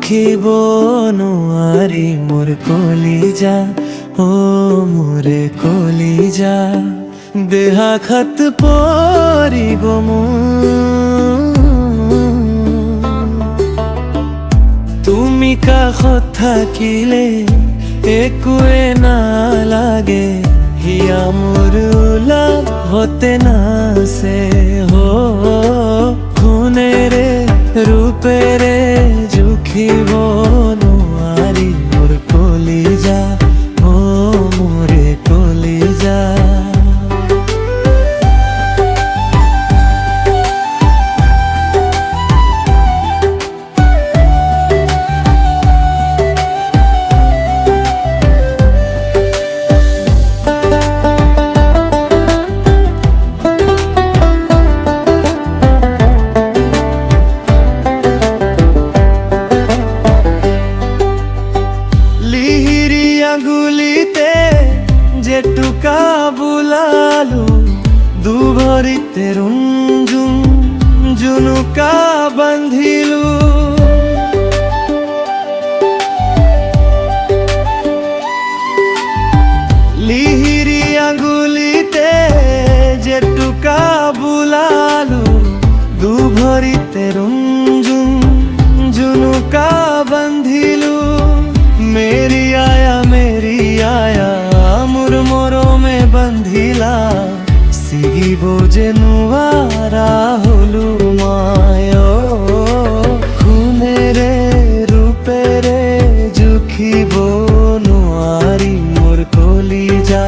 জুখিব নোৱাৰি মোৰ কলিজা, মোৰে কলিজা। দেহাঘাত পৰিব তুমি কাষত থাকিলে একোৱে নালাগে, হিয়া মোৰ উলাহতে নাচে। সোণেৰে ৰূপেৰে জুখিব নোৱাৰি মোৰ কলিজা, মোৰে কলিজা। আঙুলিতে জেতুকা বুলালো, দুভৰিতে ৰুমঝুম জুনুকা বান্ধিলো। লিহিৰি আঙুলিতে জেতুকা বুলালো, দুভৰিতে ৰুমঝুম জুনুকা বান্ধিলো। मेरी आया मोर মৰমে বান্ধিলা, ছিগিব যে নোৱাৰা হলো মই। সোণেৰে ৰূপেৰে জুখিব নোৱাৰি মোৰ কলিজা,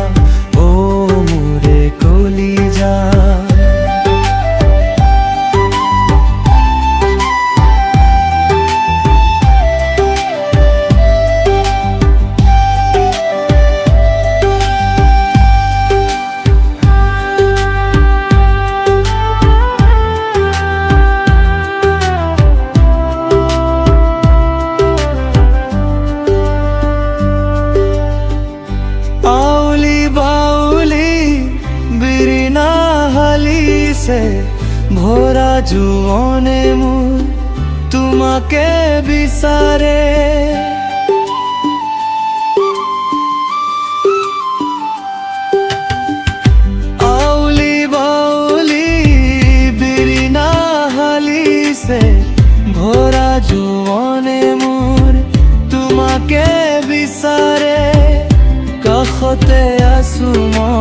মোৰে কলিজা। ভৰা জুৱনে মোৰ তোমাকে বিচাৰে। আউলি বাউলি বিৰিণা হালিছে, ভৰা জুৱনে মোৰ তোমাকে বিচাৰে। কাষতে আছো মই